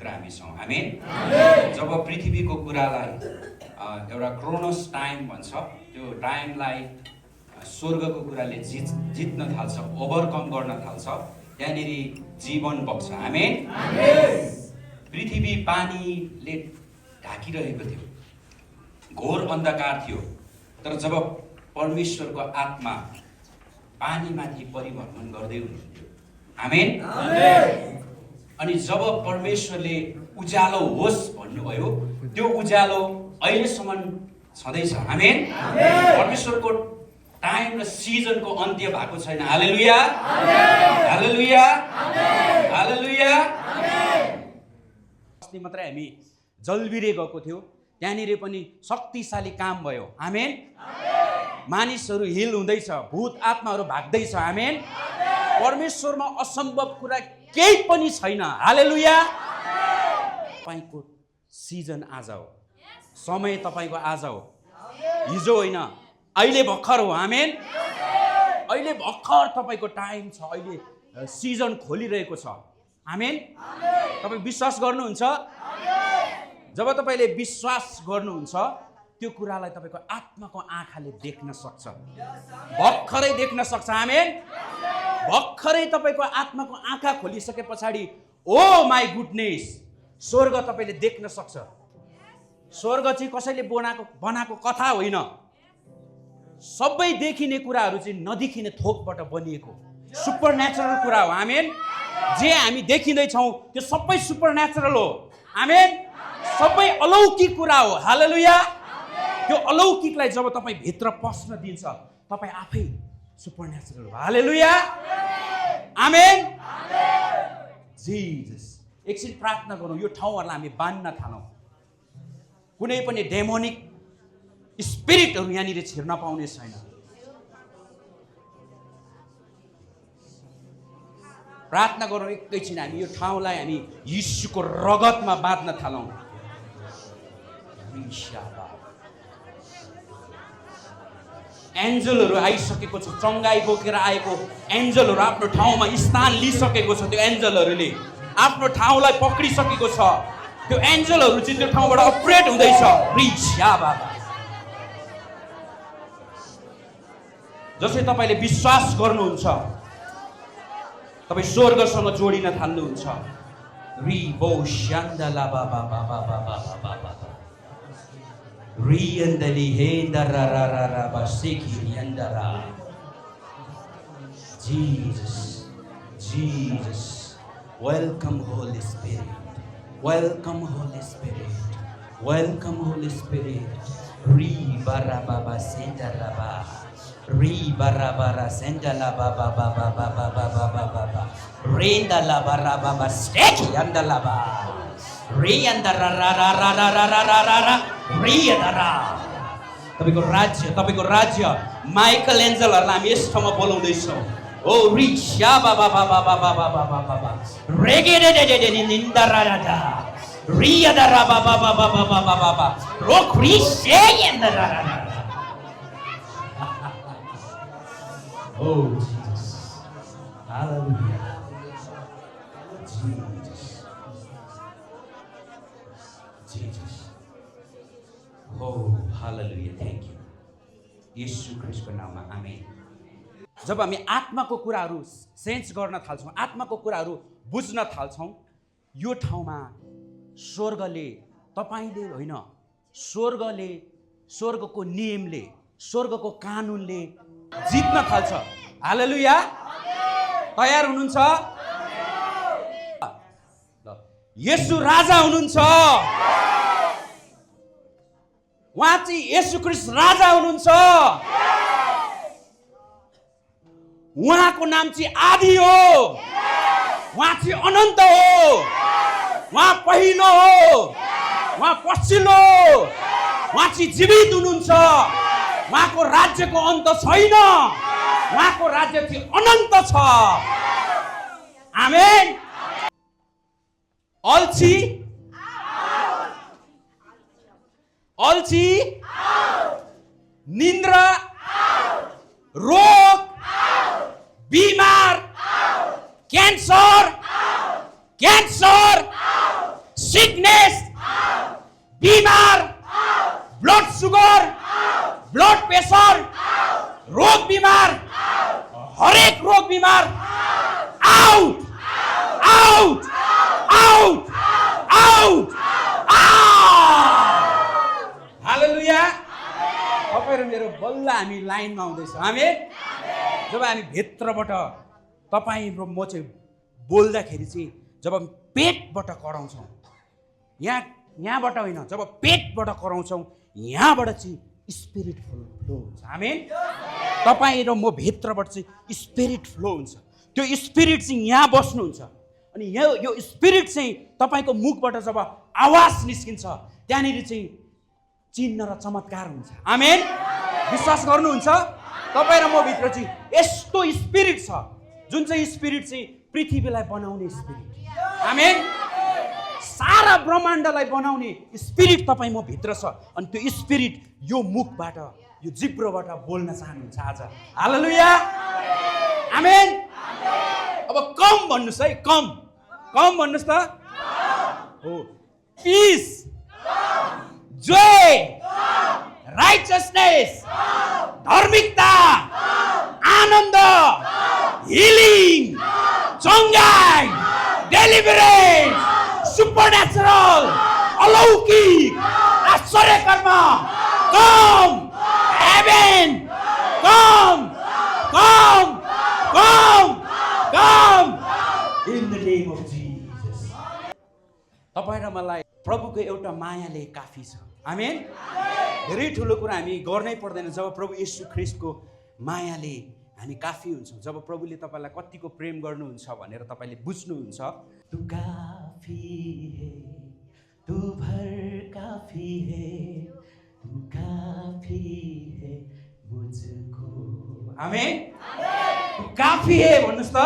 भित्र हामी छौँ। आमेन। जब पृथ्वीको कुरालाई एउटा क्रोनोस टाइम भन्छ, त्यो टाइमलाई स्वर्गको कुराले जित्न थाल्छ, ओभरकम गर्न थाल्छ, त्यहाँनिर जीवन बग्छ। आमेन। पृथ्वी पानीले ढाकिरहेको थियो, घोर अन्धकार थियो, तर जब परमेश्वरको आत्मा पानीमाथि परिभ्रमण गर्दै हुनुहुन्थ्यो। आमेन। अनि जब परमेश्वरले उज्यालो होस् भन्नुभयो, त्यो उज्यालो अहिलेसम्म छँदैछ। आमेन। परमेश्वरको टाइम र सिजनको अन्त्य भएको छैन। हालेलुया, हालेलुया, हालेलुया। अस्ति मात्रै हामी जलबिरे गएको थियो, त्यहाँनिर पनि शक्तिशाली काम भयो। आमेन। मानिसहरू हिल हुँदैछ, भूत आत्माहरू भाग्दैछ। आमेन। परमेश्वरमा असम्भव कुरा केही पनि छैन। हालेलुया। तपाईको सिजन आज हो, समय तपाईको आज हो, हिजो होइन, अहिले भर्खर हो। आमेन। अहिले भर्खर तपाईको टाइम छ, अहिले सिजन खोलिरहेको छ। आमेन। तपाईँ विश्वास गर्नुहुन्छ? जब तपाईँले विश्वास गर्नुहुन्छ, त्यो कुरालाई तपाईँको आत्माको आँखाले देख्न सक्छ, भर्खरै देख्न सक्छ। आमेन। भर्खरै तपाईँको आत्माको आँखा खोलिसके पछाडि ओ माई गुडनेस, स्वर्ग तपाईँले देख्न सक्छ। स्वर्ग चाहिँ कसैले बनाएको कथा होइन, सबै देखिने कुराहरू चाहिँ नदेखिने थोकबाट बनिएको सुपर नेचुरल कुरा हो। आमेन। जे हामी देखिँदैछौँ त्यो सबै सुपर नेचुरल हो। आमेन। सबै अलौकिक कुरा हो। हालेलुया। त्यो अलौकिकलाई जब तपाईँ भित्र पस्न दिन्छ, तपाईँ आफै सुपर नेचुरल हो। हालेलुया। आमेन। जिजस। एकछिन प्रार्थना गरौँ, यो ठाउँहरूलाई हामी बाँध्न थालौँ। कुनै पनि डेमोनिक स्पिरिटहरू यहाँनिर छिर्न पाउने छैन। प्रार्थना गरौँ एकैछिन, हामी यो ठाउँलाई हामी यीशुको रगतमा बाँध्न थालौँ। एन्जलहरू आइसकेको छ, चङ्गाई बोकेर आएको एन्जलहरू आफ्नो ठाउँमा स्थान लिइसकेको छ। त्यो एन्जलहरूले आफ्नो ठाउँलाई पक्रिसकेको छ। त्यो एन्जलहरू चाहिँ त्यो ठाउँबाट अपरेट हुँदैछ। जसै तपाईँले विश्वास गर्नुहुन्छ, तपाईँ स्वर्गसँग जोडिन थाल्नुहुन्छ। Jesus, Jesus, welcome Holy Spirit, welcome Holy Spirit, welcome Holy Spirit. Ri bara baba senda raba, ri bara bara senda la baba baba baba baba baba, renda la bara baba steki anda la ba, ri anda ra ra ra ra ra ra ra ra ra ra, ri anda ra. तपाईको राज्य Michael एन्जलहरूलाई हामी यस ठाउँमा बोलाउँदैछौँ। ओ रिक्सा बाबा बाबा बाबा बाबा बाबा रेगे रे रे रे निन्दा रा रा रिया दा रा बाबा बाबा बाबा बाबा रोक रिसे निन्दा रा रा। Oh Jesus, hallelujah, Jesus, Jesus, oh hallelujah, thank you, यीशु ख्रीष्टको नाममा आमेन। जब हामी आत्माको कुराहरू सेन्स गर्न थाल्छौँ, आत्माको कुराहरू बुझ्न थाल्छौँ, यो ठाउँमा स्वर्गले, तपाईँले होइन, स्वर्गले, स्वर्गको नियमले, स्वर्गको कानुनले जित्न थाल्छ। हालेलुया। तयार हुनुहुन्छ? येशू राजा हुनुहुन्छ। उहाँ चाहिँ येशू ख्रीष्ट राजा हुनुहुन्छ। उहाँको नाम चाहिँ आदि हो, उहाँ चाहिँ अनन्त हो, उहाँ पहिलो हो, उहाँ पछिल्लो हो, उहाँ चाहिँ जीवित हुनुहुन्छ। उहाँको राज्यको अन्त छैन, उहाँको राज्य चाहिँ अनन्त छ। आमेन। अल्छी अल्छी, निन्द्रा, रोग, बिमार, क्यान्सर, क्यान्सर, बिमार, ब्लड सुगर, ब्लड प्रेसर, रोग बिमार, हरेक रोग बिमार आउट आउट आउट आउट। हालेलुया। तपाईहरु मेरो बल्ल हामी लाइनमा आउँदैछौँ। आमेन। जब हामी भित्रबाट तपाईँ र म चाहिँ बोल्दाखेरि चाहिँ जब पेटबाट कराउँछौँ, यहाँबाट होइन, जब पेटबाट कराउँछौँ यहाँबाट चाहिँ स्पिरिट फ्लो हुन्छ। आमेन। तपाईँ र म भित्रबाट चाहिँ स्पिरिट फ्लो हुन्छ। त्यो स्पिरिट चाहिँ यहाँ बस्नुहुन्छ अनि यो स्पिरिट चाहिँ तपाईँको मुखबाट जब आवाज निस्किन्छ त्यहाँनिर चाहिँ चिन्ह र चमत्कार हुन्छ। आमेन। विश्वास गर्नुहुन्छ? तपाईँ र म भित्र चाहिँ यस्तो स्पिरिट छ जुन चाहिँ स्पिरिट चाहिँ पृथ्वीलाई बनाउने स्पिरिट। आमेन। सारा ब्रह्माण्डलाई बनाउने स्पिरिट तपाईँ म भित्र छ अनि त्यो स्पिरिट यो मुखबाट, यो जिब्रोबाट बोल्न चाहनुहुन्छ आज। हालेलुया। आमेन। अब कम भन्नुहोस् है, कम भन्नुहोस् त। हो। पिस, जोय, राइचसनेस, धार्मिकता, आनन्द, हिलिङ, चङ्गाई, डेलिभरेन्स, सुपरनेचुरल, अलौकिक, आश्चर्य कर्म, come, heaven, come, come, come, come, in the name of Jesus. तपाईँ र मलाई प्रभुको एउटा मायाले काफी छ। आमेन। धेरै ठुलो कुरा हामी गर्नै पर्दैन जब प्रभु येशू ख्रीष्टको मायाले हामी काफी हुन्छौँ। जब प्रभुले तपाईँलाई कतिको प्रेम गर्नुहुन्छ भनेर तपाईँले बुझ्नुहुन्छ। तू काफी है, तू भर काफी है, तू काफी है मुझको। आमेन। तू काफी है भन्नुहोस् त।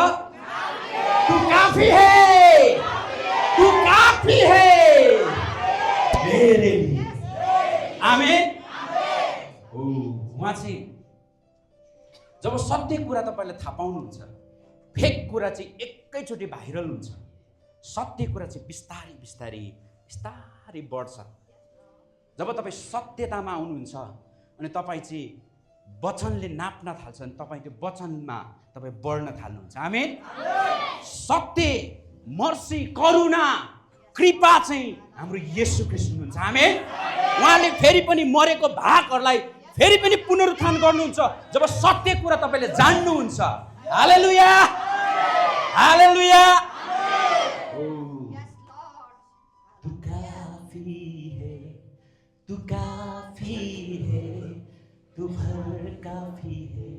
तू काफी है, तू काफी है मेरे लिए। आमेन। ओ उहाँ चाहिँ जब सत्य कुरा तपाईँले थाहा पाउनुहुन्छ, फेक कुरा चाहिँ एकैचोटि भाइरल हुन्छ। सत्य कुरा चाहिँ बिस्तारै बिस्तारै बिस्तारै बढ्छ। जब तपाईँ सत्यतामा आउनुहुन्छ अनि तपाईँ चाहिँ वचनले नाप्न थाल्छ अनि तपाईँ त्यो वचनमा तपाईँ बढ्न थाल्नुहुन्छ। आमेन। सत्य, मर्सी, करुणा, कृपा चाहिँ हाम्रो येशू ख्रीष्ट हुनुहुन्छ। आमेन। उहाँले फेरि पनि मरेको भागहरूलाई फेरि पनि पुनरुत्थान गर्नुहुन्छ जब सत्य कुरा तपाईँले जान्नुहुन्छ। हालेलुया। हालेलुया। तू काफी है, तू काफी है, तू भर काफी है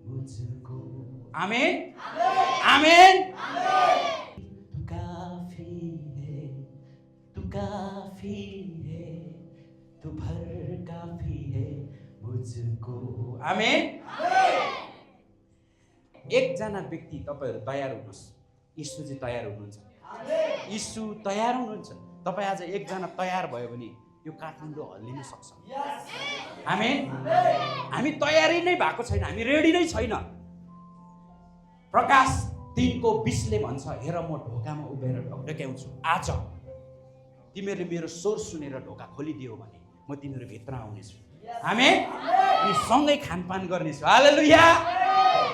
मुझको। आमेन। आमेन। तू काफी है, तू काफी है, तू भर काफी है मुझको। आमेन। एकजना व्यक्ति तपाईँहरू तयार हुनुहोस्। यीशु चाहिँ तयार हुनुहुन्छ। यीशु तयार हुनुहुन्छ। तपाईँ आज एकजना तयार भयो भने यो काठमाडौँ हल्लिन सक्छ। आमेन। हामी तयारी नै भएको छैन, हामी रेडी नै छैन। प्रकाश 3:20 भन्छ, हेर म ढोकामा उभिएर ढकढक्याउँछु। आज तिमीहरूले मेरो स्वर सुनेर ढोका खोलिदियो भने म तिमीहरू भित्र आउनेछु। आमेन। अनि सँगै खानपान गर्नेछु। हालेलुया।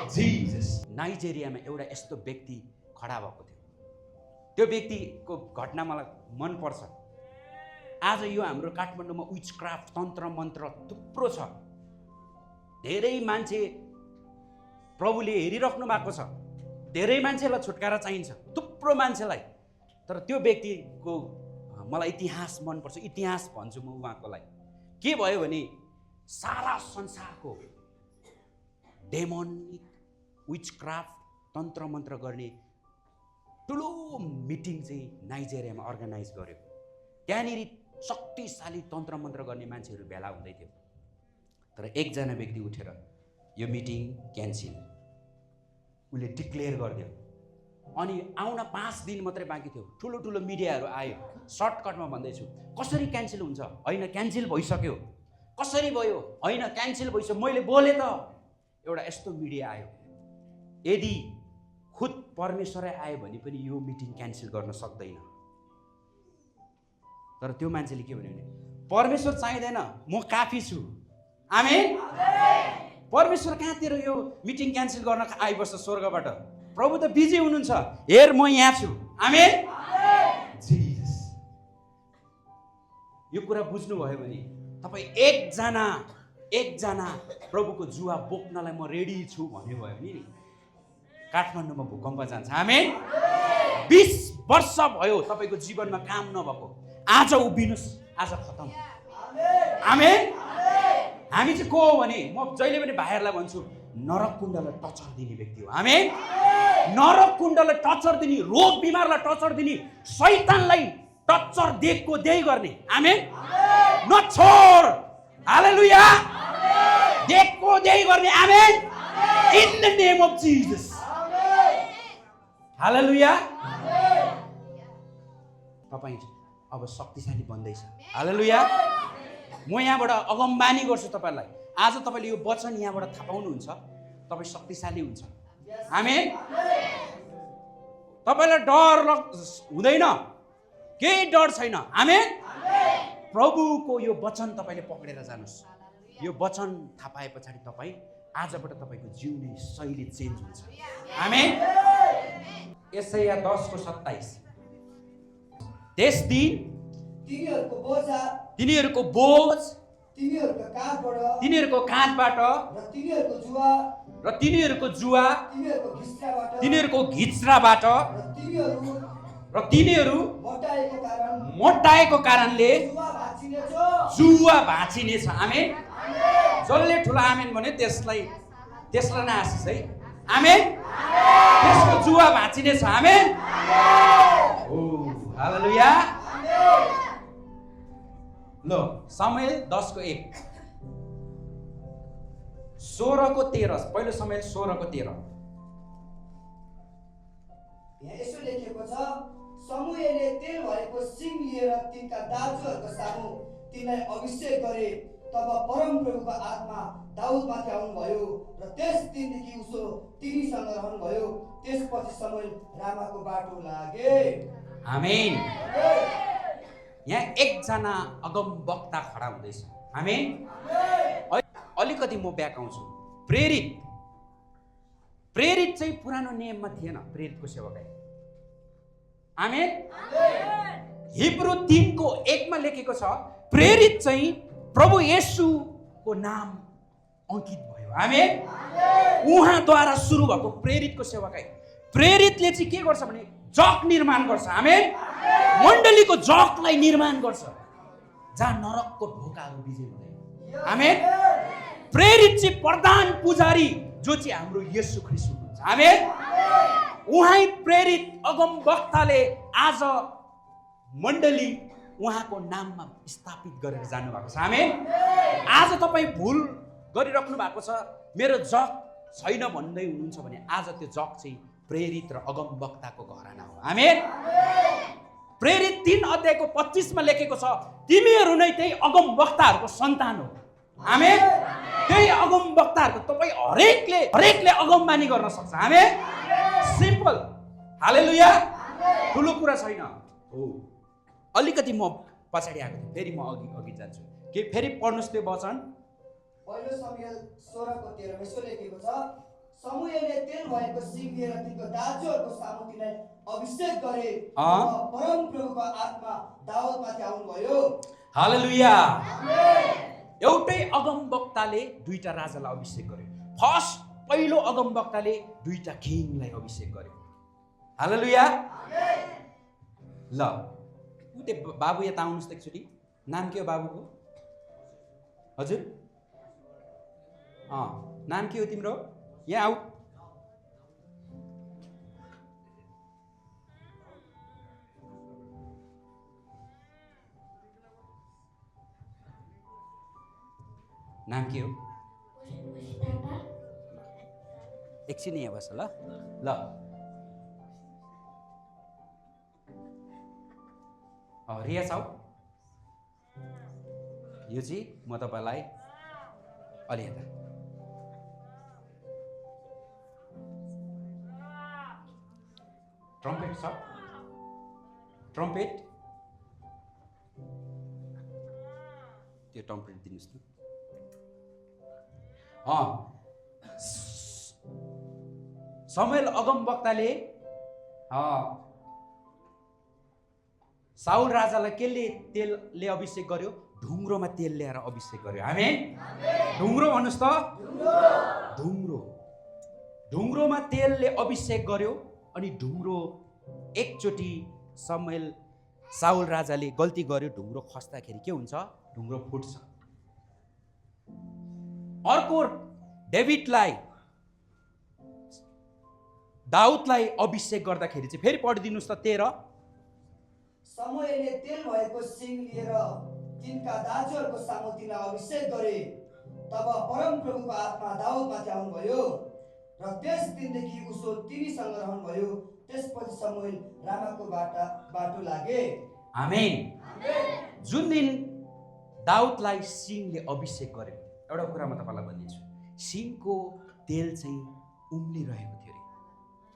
जिजस। नाइजेरियामा एउटा यस्तो व्यक्ति खडा भएको थियो। त्यो व्यक्तिको घटना मलाई मन पर्छ। आज यो हाम्रो काठमाडौँमा विचक्राफ्ट, तन्त्र मन्त्र थुप्रो छ। धेरै मान्छे प्रभुले हेरिराख्नु भएको छ। धेरै मान्छेलाई छुटकारा चाहिन्छ, थुप्रो मान्छेलाई। तर त्यो व्यक्तिको मलाई इतिहास मनपर्छ। इतिहास भन्छु म उहाँकोलाई। के भयो भने सारा संसारको डेमोनिक, विचक्राफ्ट, तन्त्र मन्त्र गर्ने ठुलो मिटिङ चाहिँ नाइजेरियामा अर्गनाइज गर्यो। त्यहाँनिर शक्तिशाली तन्त्र मन्त्र गर्ने मान्छेहरू भेला हुँदै थियो। तर एकजना व्यक्ति उठेर यो मिटिङ क्यान्सल, उसले डिक्लेयर गरिदियो। अनि आउन 5 दिन मात्रै बाँकी थियो। ठुलो ठुलो मिडियाहरू आयो। सर्टकटमा भन्दैछु, कसरी क्यान्सल हुन्छ? होइन, क्यान्सल भइसक्यो। कसरी भयो? होइन, क्यान्सल भइसक्यो। मैले बोलेँ त। एउटा यस्तो मिडिया आयो। यदि खुद परमेश्वरै आयो भने पनि यो मिटिङ क्यान्सल गर्न सक्दैन। तर त्यो मान्छेले के भन्यो भने परमेश्वर चाहिँदैन, म काफी छु। आमेन। परमेश्वर कहाँतिर यो मिटिङ क्यान्सल गर्न आइबस्छ स्वर्गबाट? प्रभु त बिजी हुनुहुन्छ। हेर म यहाँ छु। आमेन। जिजस। यो कुरा बुझ्नुभयो भने तपाईँ एकजना प्रभुको जुवा बोक्नलाई म रेडी छु भन्नुभयो भने काठमाडौँमा भूकम्प जान्छ। आमेन। 20 वर्ष भयो तपाईँको जीवनमा काम नभएको, आज उभिनुहोस्, आज खतम। आमेन। हामी चाहिँ को हो भने म जहिले पनि भाइहरूलाई भन्छु, नरक कुण्डलाई टचर दिने व्यक्ति हो। आमेन। नरक कुण्डलाई टचर दिने, रोग बिमारलाई टचर दिने, शैतानलाई टचर दिएको त्यही गर्ने। आमेन। नछोड। हालेलुया। दिएको त्यही गर्ने। Amen. In the name of Jesus. Hallelujah. तपाईँ अब शक्तिशाली बन्दैछ। हालेलुया। म यहाँबाट अगमबानी गर्छु तपाईँलाई। आज तपाईँले यो वचन यहाँबाट थाहा पाउनुहुन्छ, तपाईँ शक्तिशाली हुन्छ। आमेन। तपाईँलाई डर हुँदैन, केही डर छैन। आमेन। प्रभुको यो वचन तपाईँले पक्रेर जानुहोस्। यो वचन थाहा पाए पछाडि तपाईँ आजबाट तपाईँको जिउने शैली चेन्ज हुन्छ। आमेन। यशाया 10:27। त्यस दिन तिनीहरूको बोझ तिनीहरूको काँधबाट र तिनीहरूको जुवा तिनीहरूको घिच्राबाट र तिनीहरू मोटाएको कारणले जुवा भाँचिनेछ। आमेन। जसले ठुलो आमेन भने त्यसलाई नै आशिष है। आमेन। त्यसको जुवा भाँचिनेछ। आमेन। ओ हालेलुया। ल सामुएल 10:1, 16:13। पहिलो सामुएल 16:13। यहाँ यसो लेखिएको छ, समूहले तेल भएको सिङ लिएर तिनका दाजुहरूको सामु तिनलाई अभिषेक गरे। तब परमप्रभुको आत्मा दाउदमाथि आउनुभयो र त्यस दिनदेखि उसो तिनीसँग रहनुभयो। त्यसपछि समूएल रामाको बाटो लागे। आमेन। यहाँ एकजना अगम वक्ता खडा हुँदैछ। आमेन। अलिकति म ब्याकाउँछु। प्रेरित चाहिँ पुरानो नियममा थिएन। प्रेरितको सेवकाई। आमेन। हिब्रू 3:1 लेखेको छ, प्रेरित चाहिँ प्रभु येशूको नाम अंकित भयो। आमेन। उहाँद्वारा सुरु भएको प्रेरितको सेवकाई। प्रेरितले चाहिँ के गर्छ भने जग निर्माण गर्छ। आमेन। मण्डलीको जगलाई निर्माण गर्छ जहाँ नरकको ढोकाहरू विजय हुँदैन। आमेन। प्रेरित चाहिँ प्रधान पुजारी जो चाहिँ हाम्रो येशू ख्रीष्ट हुनुहुन्छ। आमेन। उहाँ प्रेरित अगम वक्ताले आज मण्डली उहाँको नाममा स्थापित गरेर जानुभएको छ। आमेन। आज तपाईँ भुल गरिराख्नु भएको छ, मेरो जग छैन भन्दै हुनुहुन्छ भने आज त्यो जग चाहिँ प्रेरित र अगम वक्ताको घराना हो। आमेन। प्रेरित 3:25 लेखेको छ, तिमीहरू नै त्यही अगम वक्ताहरूको सन्तान हो। आमेन। त्यही अगम वक्ताहरूको तपाईँ हरेकले अगमबानी गर्न सक्छ। आमेन। सिम्पल। हालेलुया। ठुलो कुरा छैन हो। अलिकति म पछाडि आएको थिएँ, फेरि म अघि जान्छु। के फेरि पढ्नुहोस् त्यो वचन। पहिलो समूएल 16:13 यसो लेखेको छ, समूएलले तेल भएको सिङ लिएर तिनको दाजुहरूको सामु तिनलाई अभिषेक गरे। परमप्रभुको आत्मा दाउदमाथि आउनुभयो। हालेलुया। एउटै अगम वक्ताले दुईटा राजालाई अभिषेक गर्यो। पहिलो अगम वक्ताले दुईटा किङलाई अभिषेक गर्यो। हालेलुया। ल उते बाबु यहाँ आउनुहोस् त एकचोटि। नाम के हो बाबुको? हजुर नाम के हो तिम्रो? यहाँ आऊ। नाम के हो? एकछिन यहाँ बस ल। रिया साउ, यो चाहिँ म तपाईँलाई अलि यता ट्रम्पेट छ। ट्रम्पेट त्यो टम्परेट दिनुहोस् न। शमूएल अगमवक्ताले साउल राजालाई केले तेलले अभिषेक गर्यो? ढुङ्ग्रोमा तेल ल्याएर अभिषेक गर्यो। आमेन। ढुङ्ग्रो भन्नुहोस् त। ढुङ्ग्रोमा तेलले अभिषेक गर्यो। अनि ढुङ्ग्रो एकचोटि साउल राजाले गल्ती गर्यो, ढुङ्ग्रो खस्दाखेरि के हुन्छ? ढुङ्ग्रो फुट्छ। अर्को दाउदलाई अभिषेक गर्दाखेरि चाहिँ फेरि पढिदिनुहोस् त 13। शमूएलले तेल भएको सिङ लिएर तिनका दाजुहरूको सामु तिनलाई अभिषेक गरे। तब परमप्रभुको आत्मा दाउदमाथि आउनुभयो र त्यस दिनदेखि उसो तिनीसँग रहनुभयो। त्यसपछि शमूएल रामाको बाटो लागे। आमेन। जुन दिन दाउदलाई सिङले अभिषेक गर्यो, एउटा कुरा म तपाईँलाई भनिदिन्छु, सिङको तेल चाहिँ उम्लिरहेको थियो अरे।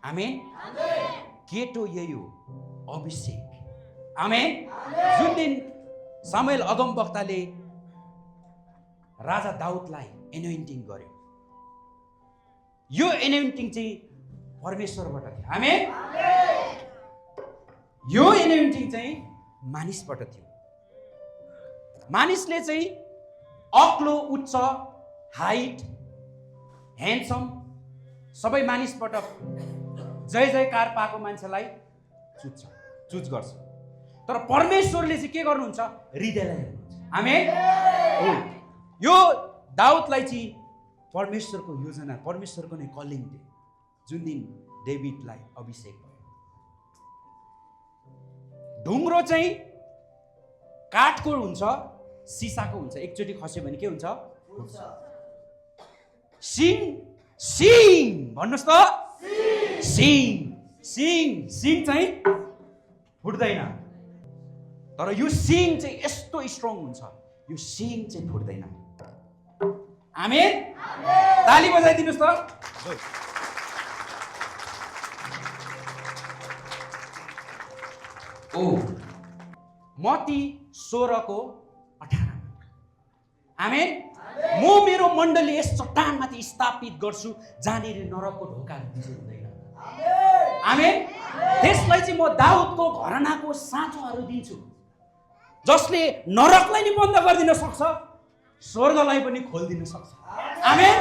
आमेन। केटो यही हो, अभिषेक। आमेन। जुन दिन शमूएल अगमवक्ताले राजा दाउदलाई एनोइन्टिङ गर्यो, यो एनोइन्टिङ चाहिँ परमेश्वरबाट थियो। आमेन। यो एनोइन्टिङ चाहिँ मानिसबाट थियो। मानिसले चाहिँ अग्लो, उच्च, हाइट, ह्यान्डसम सबै मानिसबाट जय जयकार पाएको मान्छेलाई चुज गर्छ। तर परमेश्वरले चाहिँ के गर्नुहुन्छ? हृदयलाई हेर्नुहुन्छ। आमेन। यो दाउदलाई चाहिँ परमेश्वरको योजना, परमेश्वरको नै कलिङ थियो। जुन दिन डेभिडलाई अभिषेक भयो, ढुङ्ग्रो चाहिँ काठको हुन्छ, सिसाको हुन्छ। एकचोटि खस्यो भने के हुन्छ? सिङ भन्नुहोस् त। सिङ चाहिँ फुट्दैन। तर यो सिङ चाहिँ यस्तो स्ट्रङ हुन्छ, यो सिङ चाहिँ फुट्दैन। आमेन। ताली बजाइदिनुहोस् त। मत्ती 16:18। आमेन। म मेरो मण्डली यस चट्टानमाथि स्थापित गर्छु, जहाँनिर नरकको ढोकाहरू दिशो हुँदैन। आमेन। त्यसलाई चाहिँ म दाउदको घरानाको साँचोहरू दिन्छु, जसले नरकलाई नि बन्द गरिदिन सक्छ, स्वर्गलाई पनि खोलिदिन सक्छ। आमेन।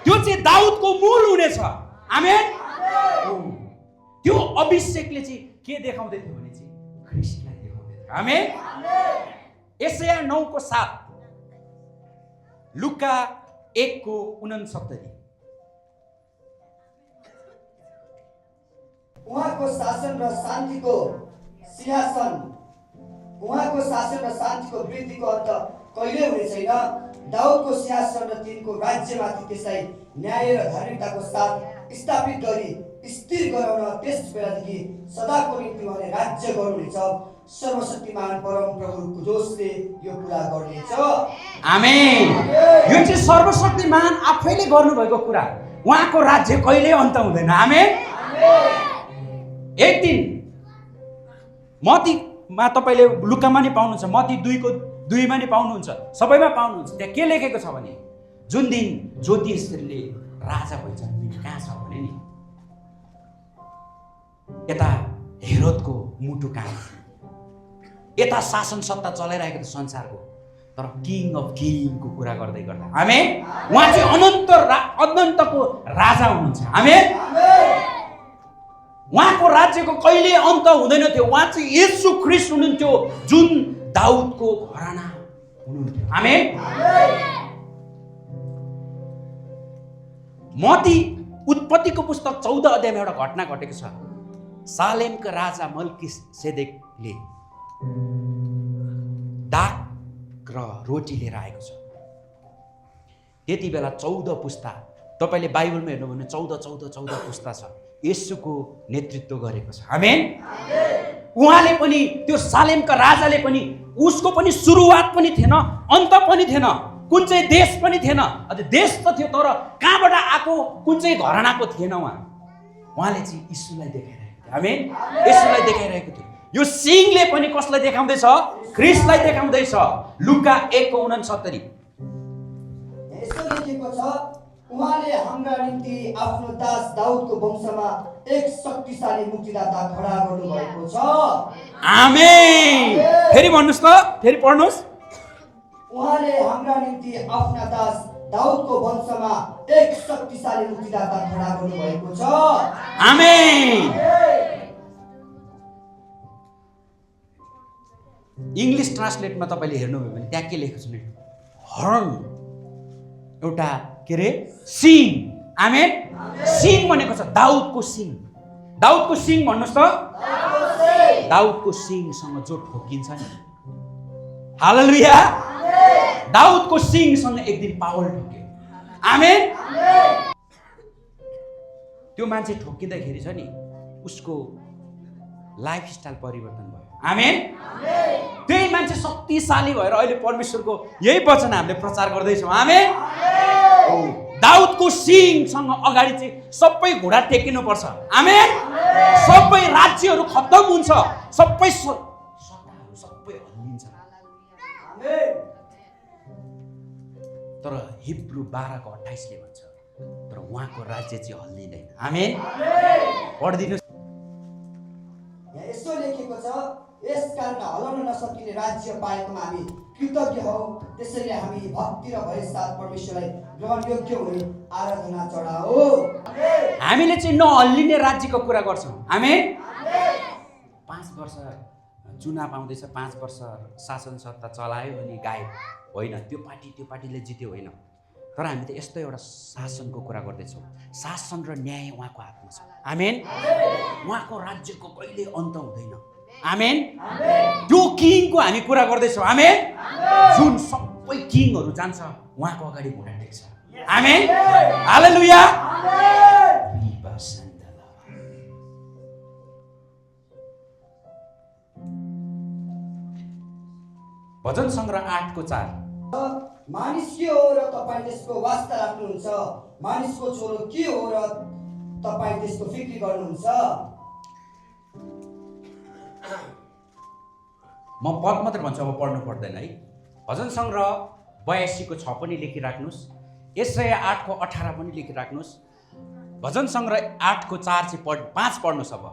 त्यो चाहिँ दाउदको मूल हुनेछ। आमेन। त्यो अभिषेकले चाहिँ के देखाउँदै थियो भने चाहिँ ख्रीष्टलाई देखाउँदै थियो। आमेन। यशाया 9:7, लुका 1:69। उहाँको शासन र शान्तिको वृद्धिको अन्त कहिले हुने छैन। दाउदको सिंहासन र तिनको राज्यमाथि त्यसलाई न्याय र धार्मिकताको साथ स्थापित गरी स्थिर गराउन त्यस बेलादेखि सदाको निम्ति उहाँले राज्य गर्नुहुनेछ। सर्वशक्तिमान परमप्रभुको जोशले यो पुरा गर्नेछ। आमेन। यो चाहिँ सर्वशक्तिमान आफैले गर्नुभएको कुरा, उहाँको राज्य कहिल्यै अन्त हुँदैन। आमेन। एक दिन मत्तीमा तपाईँले लुकामा नि पाउनुहुन्छ, मत्ती 2:2 नि पाउनुहुन्छ, सबैमा पाउनुहुन्छ। त्यहाँ के लेखेको छ भने जुन दिन ज्योतिषीले राजा भइन्छन्, कहाँ छ भने नि यता हेरोदको मुटु कहाँ, यता शासन सत्ता चलाइरहेको थियो संसारको, तर किङ अफ किङको कुरा गर्दै गर्दा। आमेन। उहाँ चाहिँ अनन्तको राजा हुनुहुन्छ। आमेन। उहाँको राज्यको कहिले अन्त हुँदैन थियो। उहाँ चाहिँ येशू ख्रीष्ट हुनुहुन्थ्यो, जुन दाउदको घराना हुनुहुन्थ्यो। आमेन। मत्ती उत्पत्तिको पुस्तक 14 अध्यायमा एउटा घटना घटेको छ। सालेमका राजा मल्किसेदेकले दाग र रोटी लिएर आएको छ। त्यति बेला 14 पुस्ता, तपाईँले बाइबलमा हेर्नु भने 14 पुस्ता छ, येशूको नेतृत्व गरेको छ। आमेन। उहाँले पनि, त्यो सालेमका राजाले पनि, उसको पनि सुरुवात पनि थिएन, अन्त पनि थिएन, कुन चाहिँ देश पनि थिएन। अझ देश त थियो, तर कहाँबाट आएको, कुन चाहिँ घरानाको थिएन। उहाँले चाहिँ येशूलाई देखाइरहेको थियो। आमेन। येशूलाई देखाइरहेको थियो। यो सिंहले पनि कसलाई देखाउँदैछ? ख्रिस्टलाई देखाउँदैछ। लुका 1:69। यसो लेखेको छ, उहाँले हाम्रा निम्ति आफ्नो दास दाउदको वंशमा एक शक्तिशाली मुक्तिदाता खडा गर्नुभएको छ। आमेन। फेरि भन्नुस् त, फेरि पढ्नुस्। उहाँले हाम्रा निम्ति आफ्ना दास दाउदको वंशमा एक शक्तिशाली मुक्तिदाता खडा गर्नुभएको छ। आमेन। इङ्ग्लिस ट्रान्सलेटमा तपाईँले हेर्नुभयो भने त्यहाँ के लेखेको छ नि, हर्न, एउटा के रे सिङ। आमेन। सिङ भनेको छ दाउदको सिङ। दाउदको सिङ भन्नुहोस् त। दाउदको सिङसँग जो ठोकिन्छ नि, हालेलुया। दाउदको सिङसँग एक दिन पावल ठोक्यो। आमेन। त्यो मान्छे ठोकिँदाखेरि छ नि, उसको लाइफस्टाइल परिवर्तन भयो। आमेन। त्यही मान्छे शक्तिशाली भएर अहिले परमेश्वरको यही वचन हामीले प्रचार गर्दैछौँ। आमेन। दाउदको सिङसँग अगाडि चाहिँ सबै घोडा टेकिनुपर्छ। आमेन। सबै राज्यहरू खत्तम हुन्छ, सबै सत्ताहरू सबै हल्लिन्छ। तर हिब्रू 12:28 भन्छ, तर उहाँको राज्य चाहिँ हल्लिँदैन। आमेन। पढिदिनुहोस्। यसो लेखेको छ, यस कारण हल्लाउन नसकिने राज्य पाएकोमा हामी कृतज्ञ हौ। त्यसैले हामी भक्ति र भय साथ परमेश्वरलाई ग्रहण योग्य हुने आराधना चढाओ। हामीले चाहिँ नहल्लिने राज्यको कुरा गर्छौँ। आमेन। 5 वर्ष चुनाव आउँदैछ, 5 वर्ष शासन सत्ता चलायो अनि गायब होइन, त्यो पार्टीले जित्यो होइन। तर हामी त यस्तो एउटा शासनको कुरा गर्दैछौँ। शासन र न्याय उहाँको हातमा छ। आमेन। उहाँको राज्यको कहिले अन्त हुँदैन। आमेन। त्यो किङको हामी कुरा गर्दैछौँ। आमेन। जुन सबै किङहरू जान्छ उहाँको अगाडि घुँडा टेक्छ। आमेन। हालेलुया। भजन सङ्ग्रह 8:4। मानिस के हो र तपाईँ त्यसको वास्ता राख्नुहुन्छ? मानिसको छोरो के हो र तपाईँ त्यसको फिक्री गर्नुहुन्छ? म पद मात्र भन्छु, अब पढ्नु पर्दैन है। भजन सङ्ग्रह 82:6 पनि लेखिराख्नुहोस्। यशाया 8:18 पनि लेखिराख्नुहोस्। भजन सङ्ग्रह 8:4 चाहिँ 5 पढ्नुहोस्। अब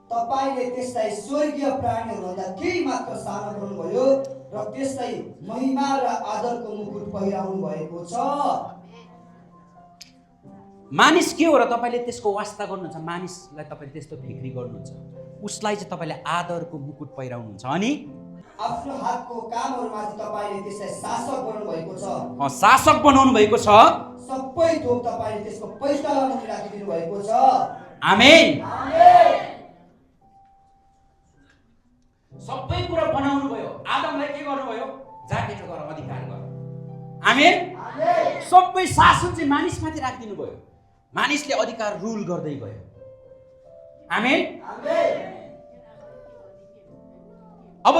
तपाईले त्यसलाई स्वर्गीय प्राणीहरूभन्दा केही मात्र सानो गर्नुभयो र त्यसलाई महिमा र आदरको मुकुट पहिराउनु भएको छ। मानिस के हो र तपाईँले त्यसको वास्ता गर्नुहुन्छ? मानिसलाई तपाईँले त्यस्तो फिक्री गर्नुहुन्छ, उसलाई चाहिँ तपाईँले आदरको मुकुट पहिराउनुहुन्छ। अनि आफ्नो हातको कामहरूमाथि तपाईँले त्यसलाई शासक बनाउनु भएको छ। शासक बनाउनु भएको छ। सबै थोक तपाईँले त्यसको पैतालामा राखिदिनु भएको छ। आमेन। सबै कुरा बनाउनु भयो। आदमलाई के गर्नुभयो? जाकेट गर, अधिकार गर। आमेन। सबै शासन चाहिँ मानिसमाथि राखिदिनु भयो। मानिसले अधिकार रुल गर्दै गयो। आमेन। अब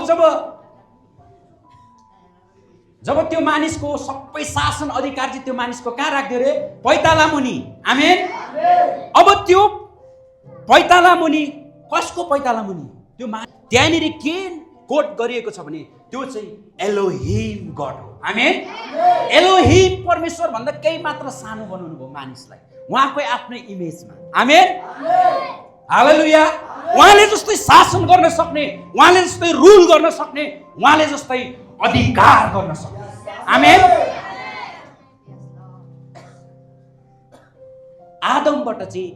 जब त्यो मानिसको सबै शासन अधिकार चाहिँ त्यो मानिसको कहाँ राख्दियो रे? पैताला मुनि। आमेन। अब त्यो पैताला मुनि कसको पैताला मुनि? त्यो त्यहाँनिर के कोट गरिएको छ भने त्यो चाहिँ एलोहिम गड हो। आमेन। एलोहिम परमेश्वर भन्दा केही मात्र सानो बनाउनु भयो मानिसलाई, उहाँकै आफ्नै इमेजमा। आमेन। हालेलुया। उहाँले जस्तै शासन गर्न सक्ने, उहाँले जस्तै रुल गर्न सक्ने, उहाँले जस्तै अधिकार गर्न सक्ने। आमेन। आदमबाट चाहिँ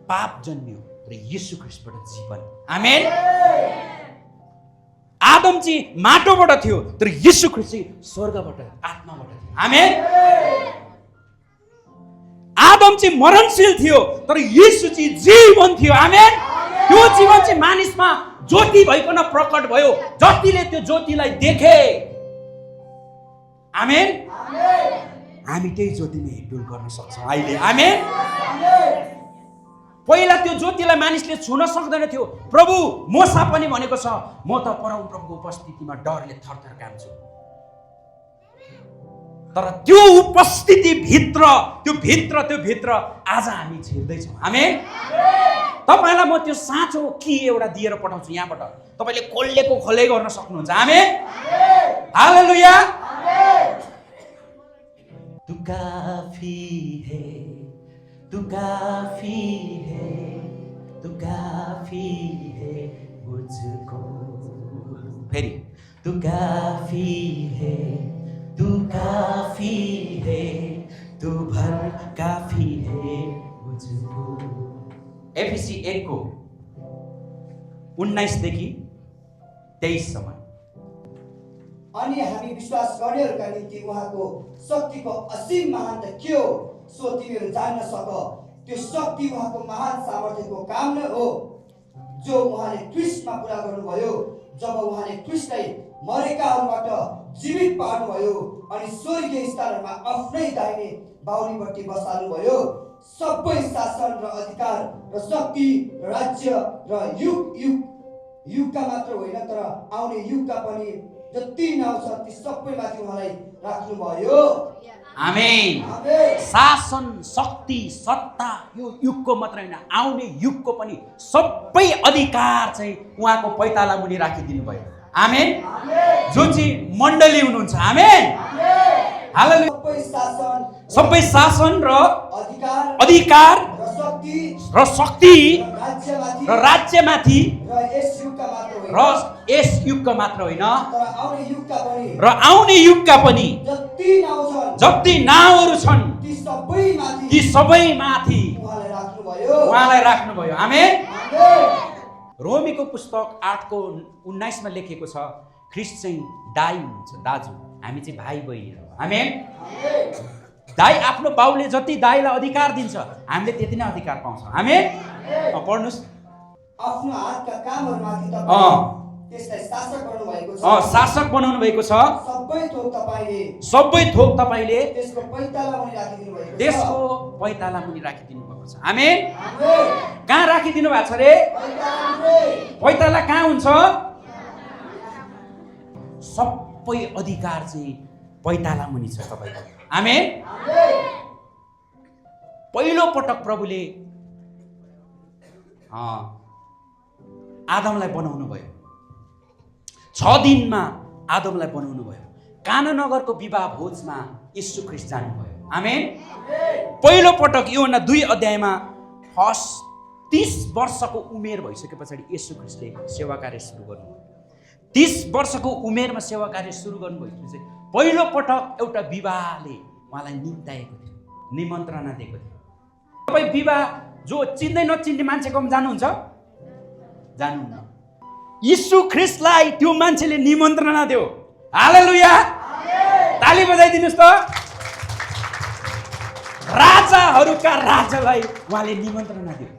पाप जन्मियो र येशू ख्रीष्टबाट जीवन। आमेन। आदम चाहिँ माटोबाट थियो तर येशू ख्रीष्ट चाहिँ स्वर्गबाट, आत्माबाट थियो। आमेन। आदम चाहिँ मरणशील थियो तर येशू चाहिँ जीवन थियो। आमेन। त्यो जीवन चाहिँ मानिसमा ज्योति भइकन प्रकट भयो। जतिले त्यो ज्योतिलाई देखे, आमेन, हामी त्यही ज्योतिमा हिँडडुल गर्न सक्छौँ अहिले। आमेन। पहिला त्यो ज्योतिलाई मानिसले छुन सक्दैन थियो। प्रभु मोसा पनि भनेको छ, म त परमप्रभुको उपस्थितिमा डरले थरथर काम्छु। तर त्यो उपस्थिति भित्र आज हामी छिर्दैछौँ। आमेन। तपाईँलाई म त्यो साँचो कि एउटा दिएर पठाउँछु यहाँबाट, तपाईँले खोलेको खोलै गर्न सक्नुहुन्छ। आमेन। हालेलुया। तू काफी है, तू काफी है, तू काफी है मुझको। फेरि तू काफी है, तू काफी है, तू भर काफी है मुझको। एफिसी 1:19 देखि 23 सम्म। अनि हामी विश्वास गर्नेहरूका निम्ति उहाँको शक्तिको असीम महानता के हो सो तिमीहरू जान्न सक। त्यो शक्ति उहाँको महान सामर्थ्यको काम नै हो जो उहाँले क्रिस्टमा पुरा गर्नुभयो जब उहाँले क्रिस्टलाई मरेकाहरूबाट जीवित पार्नुभयो अनि स्वर्गीय स्थानहरूमा आफ्नै दाहिने बाहुलीपट्टि बसाल्नुभयो। सबै शासन र अधिकार र शक्ति र राज्य र युगका मात्र होइन तर आउने युगका पनि जति नाउँ छ ती सबैमाथि उहाँलाई राख्नुभयो। आमेन। शासन, शक्ति, सत्ता यो युगको मात्र होइन आउने युगको पनि सबै अधिकार चाहिँ उहाँको पैताला मुनि राखिदिनु भयो। आमेन। जो चाहिँ मण्डली हुनुहुन्छ। आमेन। हालेलुया। सबै शासन र अधिकार र शक्ति र राज्यमाथि र यस युगका मात्र होइन र आउने युगका पनि जति नाउँहरू छन् ती सबै माथि उहाँलाई राख्नुभयो। आमेन। रोमीको पुस्तक 8:19 मा लेखेको छ ख्रिस्ट चाहिँ दाइ हुनुहुन्छ, दाजु, हामी चाहिँ भाइ बहिनी हौ। आमेन। दाइ आफ्नो बाउले जति दाइलाई अधिकार दिन्छ हामीले त्यति नै अधिकार पाउँछौँ। आमेन। पढ्नुस्। आफ्नो हातका कामहरुमाथि तपाईले त्यसलाई शासक बनाउनु भएको छ। शासक बनाउनु भएको छ। सबै थोक तपाईले त्यसको पैताला मुनि राखिदिनु भएको छ। आमेन। कहाँ राखिदिनु भएको छ रे? पैताला कहाँ हुन्छ? सबै अधिकार चाहिँ पैताला मुनि छ तपाईको। आमेन। पहिलो पटक प्रभुले आदमलाई बनाउनु भयो। 6 दिनमा आदमलाई बनाउनु भयो। काना नगरको विवाह भोजमा यीशु ख्रीष्ट जानुभयो। आमेन। पहिलो पटक योहन्ना 2 अध्यायमा 30 वर्षको उमेर भइसके पछाडि यीशु ख्रीष्टले सेवा कार्य सुरु गर्नुभयो। 30 वर्षको उमेरमा सेवा कार्य सुरु गर्नुभएपछि पहिलो पटक एउटा विवाहले उहाँलाई निम्ताएको थियो, निमन्त्रणा दिएको थियो। तपाईँ विवाह जो चिन्दै नचिन्ने मान्छेकोमा जानुहुन्छ? जानुहुन्न। यीशु ख्रीष्टलाई त्यो मान्छेले निमन्त्रणा दियो। हालेलुया। ताली बजाइदिनुस् त। राजाहरूका राजालाई उहाँले निमन्त्रणा दियो।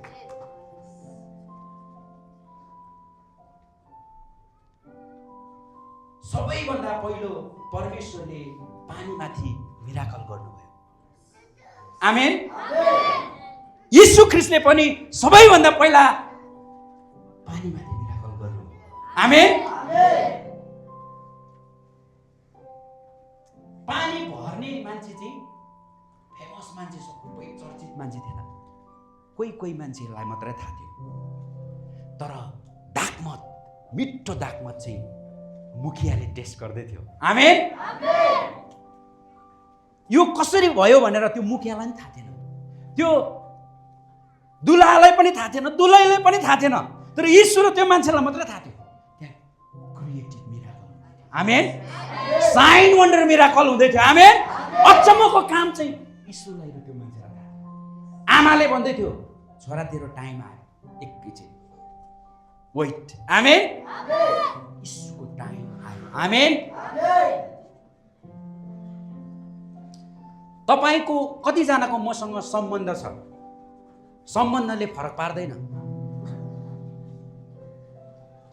सबैभन्दा पहिलो परमेश्वरले पानीमाथि मिराकल गर्नुभयो। आमेन। यीशु ख्रीष्टले पनि सबैभन्दा पहिला पानीमाथि मिराकल गर्नुभयो। आमेन। पानी भर्ने मान्छे चाहिँ फेमस मान्छे, सबै चर्चित मान्छे थिएन। कोही मान्छेलाई मात्रै थाहा थियो। तर दागमत, मिठो दागमत चाहिँ मुखियाले टेस्ट गर्दै थियो। आमेन। यो कसरी भयो भनेर त्यो मुखियालाई पनि थाहा थिएन, त्यो दुलालाई पनि थाहा थिएन, दुलैलाई पनि थाहा थिएन। तर यीशु र त्यो मान्छेलाई मात्रै थाहा थियो। त्यहाँ क्रिएटिभ मिराकल। आमेन। साइन वन्डर मिराकल हुँदै थियो। आमेन। अचम्मको काम चाहिँ यीशुलाई र त्यो मान्छेलाई थाहा थियो। आमाले भन्दै थियो छोरा तेरो टाइम आयो, एकैछिन वेट। आमेन। यीशुको टाइम आयो। आमेन। तपाईको कतिजनाको मसँग सम्बन्ध छ? सम्बन्धले फरक पार्दैन।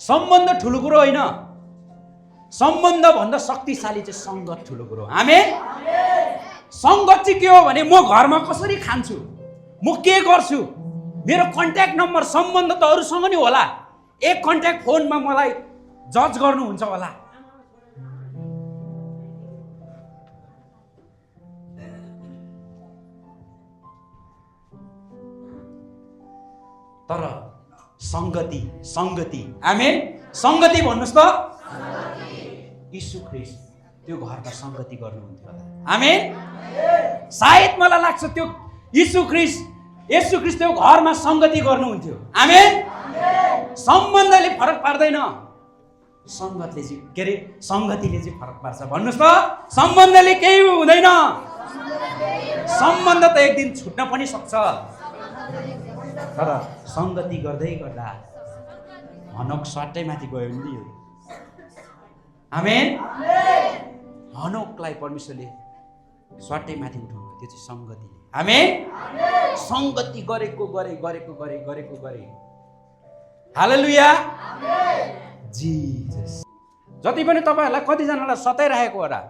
सम्बन्ध ठुलो कुरो होइन, सम्बन्ध भन्दा शक्तिशाली चाहिँ संगत ठुलो कुरो। आमेन। संगत चाहिँ के हो भने म घरमा कसरी खान्छु, म के गर्छु, मेरो कन्ट्याक्ट नम्बर, सम्बन्ध त अरूसँग नि होला। एक कन्ट्याक्ट फोनमा मलाई जज गर्नुहुन्छ होला। तर संगति आमेन संगति भन्नुस् त यीशु ख्रीष्ट त्यो घरमा संगति गर्नुहुन्थ्यो होला आमेन सायद मलाई लाग्छ त्यो यीशु ख्रीष्ट त्यो घरमा संगति गर्नुहुन्थ्यो आमेन सम्बन्धले फरक पार्दैन संगतले चाहिँ के अरे संगतिले चाहिँ फरक पार्छ भन्नुस् त सम्बन्धले केही हुँदैन सम्बन्ध त एक दिन छुट्न पनि सक्छ तर संगति गर्दै गर्दा हनोक स्वाटै माथि गयो नि आमेन हनोकलाई परमेश्वरले स्वाटै माथि उठाउनु त्यो चाहिँ संगतिले आमेन संगति गरेको गरे हालेलुया जीसस जति पनि तपाईहरुलाई कतिजनालाई सताइरहेको होला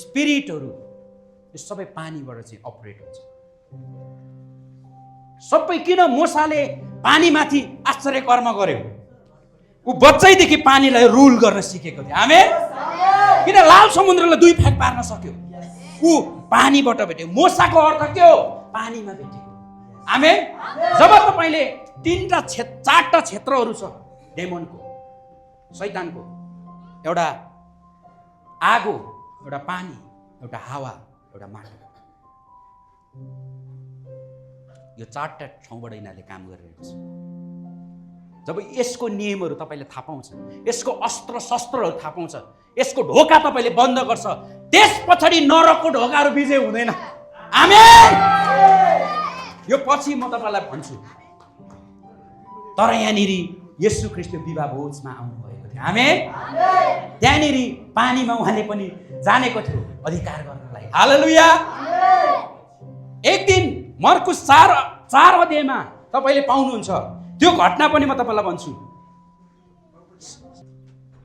स्पिरिटहरु यो सबै पानीबाट चाहिँ अपरेट हुन्छ सबै किन मूसाले पानीमाथि आश्चर्य कर्म गर्यो उ बच्चैदेखि पानीलाई रुल गर्न सिकेको थियो आमेन किन लाल समुद्रलाई दुई भाग पार्न सक्यो उ पानीबाट भेट्यो मूसाको अर्थ के हो पानीमा भेटेको आमेन जब तपाईले चारवटा क्षेत्रहरू छ डेमोनको शैतानको एउटा आगो एउटा पानी एउटा हावा एउटा माटो यो चारवटा ठाउँबाट यिनीहरूले काम गरिरहेको छ जब यसको नियमहरू तपाईले थाहा पाउँछ यसको अस्त्र शस्त्रहरू थाहा पाउँछ यसको ढोका तपाईले बन्द गर्छ त्यस पछाडि नरकको ढोकाहरू विजय हुँदैन आमेन यो पछि म तपाईलाई भन्छु तर यहाँनिर येशू ख्रीष्ट विवाह भोजमा आउनु भएको थियो आमेन त्यहाँनिर पानीमा उहाँले पनि जानेको थियो अधिकार गर्नलाई हालेलुया एक दिन मर्कुस 4 अध्यायमा तपाईले पाउनुहुन्छ त्यो घटना पनि म तपाईलाई भन्छु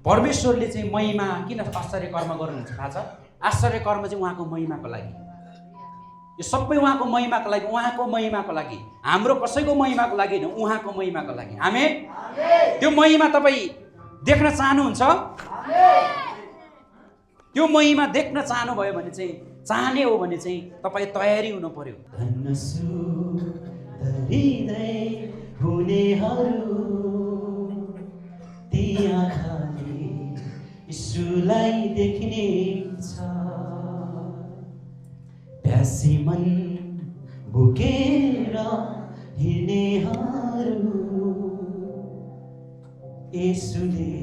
परमेश्वरले चाहिँ महिमा किन आश्चर्य कर्म गर्नुहुन्छ थाहा छ आश्चर्य कर्म चाहिँ उहाँको महिमाको लागि यो सबै उहाँको महिमाको लागि हाम्रो कसैको महिमाको लागि हैन उहाँको महिमाको लागि आमेन त्यो महिमा तपाई देख्न चाहनुहुन्छ त्यो महिमा देख्न चाहनुभयो भने चाहिँ चाहने हो भने चाहिँ तपाई तयारी हुनु पर्यो यीशुलाई देख्ने छ प्यासी मन बोकेर हिँड्नेहरू यीशुले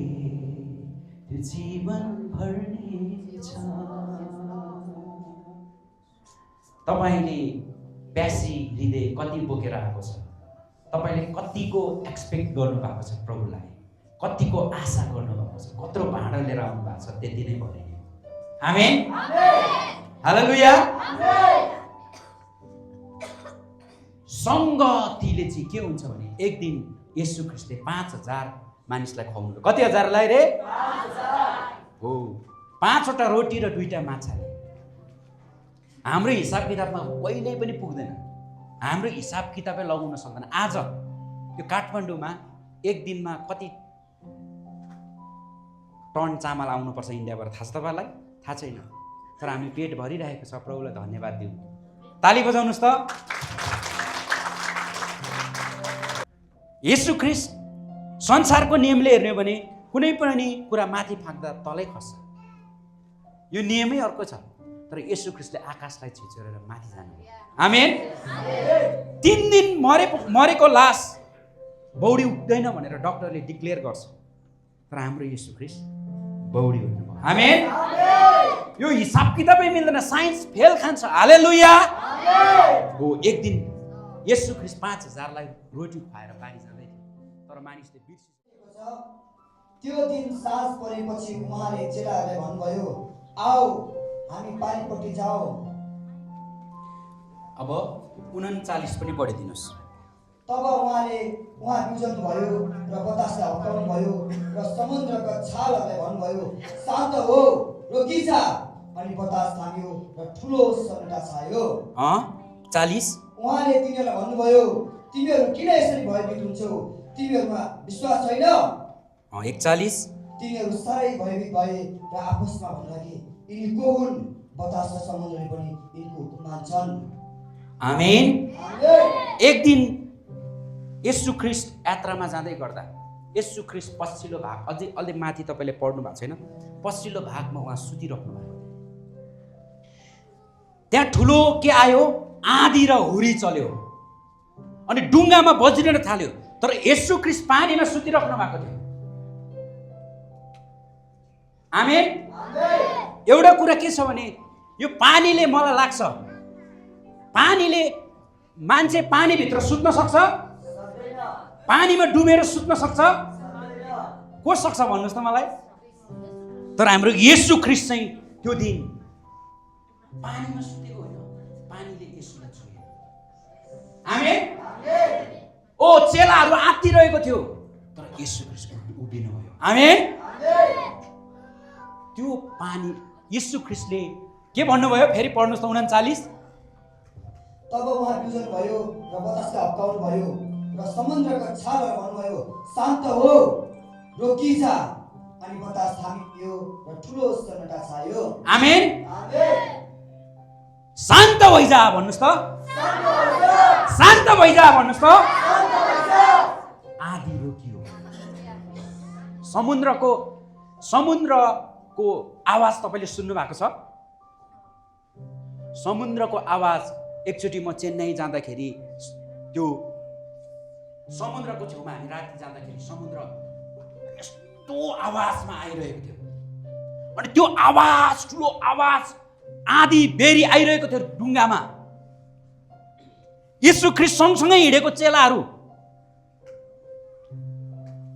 त्यो जीवन भर्ने छ तपाईले प्यासी हृदय कति बोकेर आएको छ तपाईले कतिको एक्सपेक्ट गर्नु भएको छ प्रभुलाई कतिको आशा गर्नु भएको छ कत्रो भाँडा लिएर आउनु भएको छ त्यति नै भयो आमेन हालेलुया संगतिले चाहिँ के हुन्छ भने एक दिन येशू ख्रीष्टले 5000 मानिसलाई खुवाउनु कति हजारलाई रे 5000 हो 5 वटा रोटी र 2टा माछाले हाम्रो हिसाब किताबमा कहिल्यै पनि पुग्दैन हाम्रो हिसाब किताबै लगाउन सक्दैन आज यो काठमाडौँमा एक दिनमा कति टन चामल आउनु पर्छ इन्डियाबाट थाहा छ तपाईलाई थाहा छैन तर हामी पेट भरिरहेको छ प्रभुलाई धन्यवाद दिउँ ताली बजाउनुस् त येशू ख्रीष्ट संसारको नियमले हेर्ने भने कुनै पनि कुरा माथि फ्याँक्दा तलै खस्छ यो नियमै अर्को छ तर येशू ख्रीष्टले आकाशलाई छिचेर माथि जानुभयो आमेन 3 दिन मरेको लास बौडी उठ्दैन भनेर डाक्टरले डिक्लेयर गर्छ तर हाम्रो येशू ख्रीष्ट बौडी उठ्नुभयो आमेन यो हिसाब किताबै मिल्दैन साइन्स फेल खान्छ हालेलुया हो एक दिन येशू ख्रीष्ट 5000 लाई रोटी खुवाएर पानी जाँदै थियो तर मानिसले बिर्सिएको छ त्यो दिन साँझ परेपछि उहाँले चेलाहरूलाई भन्नुभयो आओ हामी पानीपट्टि जाऊ अब 39 पनि पढिदिनुस् तब उहाँ बिउजनु भयो र बतासलाई हप्काउनु भयो र समुद्रका छालहरूलाई भन्नुभयो शान्त हो रोकी जा अनि बतास थाम्यो र ठुलो सन्नाटा छायो 40 उहाँले तिनीहरूलाई भन्नुभयो तिमीहरू किन यसरी भयभीत हुन्छौ तिमीहरूमा विश्वास छैन 41 तिनीहरू साह्रै भयभीत भए र आपसमा भन्न लागे यिनी को हुन् बतास र समुद्रले पनि यिनको हुकुम मान्छन् आमेन एक दिन येशू ख्रीष्ट यात्रामा जाँदै गर्दा येशू ख्रीष्ट पछिल्लो भाग अलि माथि तपाईँले पढ्नु भएको छैन, पछिल्लो भागमा उहाँ सुतिराख्नु भएको। त्यहाँ ठुलो के आयो, आँधी र हुरी चल्यो अनि डुङ्गामा बज्रिन थाल्यो, तर येशू ख्रीष्ट पानीमा सुतिराख्नु भएको थियो। आमेन। एउटा कुरा के छ भने यो पानीले मलाई लाग्छ, पानीले मान्छे पानीभित्र सुत्न सक्छ? पानीमा डुबेर सुत्न सक्छ? को सक्छ भन्नुहोस् त मलाई? तर हाम्रो येशू ख्रीष्ट चाहिँ त्यो दिन पानीमा सुतेको होइन, पानीले येशूलाई छोयो। आमेन। ओ चेलाहरू आत्तिरहेको थियो, तर येशू ख्रीष्ट उभिनु भयो। आमेन। त्यो पानी येशू ख्रीष्टले के भन्नुभयो फेरि पढ्नुहोस् त 39। तब उहाँ बिउजन भयो र बतासले हप्काउनु भयो र समुद्रका छालहरू भन्नुभयो, शान्त हो, रोकिजा, अनि बतास थामियो र ठुलो सन्नाटा छायो। आमेन। शान्त भइजा भन्नुहोस् त, शान्त भइजा भन्नुहोस् त। आँधी रोकियो। समुद्रको आवाज तपाईँले सुन्नु भएको छ? समुद्रको आवाज एकचोटि म चेन्नई जाँदाखेरि त्यो समुद्रको छेउमा हामी राति जाँदाखेरि समुद्र यस्तो आवाजमा आइरहेको थियो अनि त्यो आवाज, ठुलो आवाज, आँधी बेरी आइरहेको थियो डुङ्गामा। येशू ख्रीष्ट सँगसँगै हिँडेको चेलाहरू,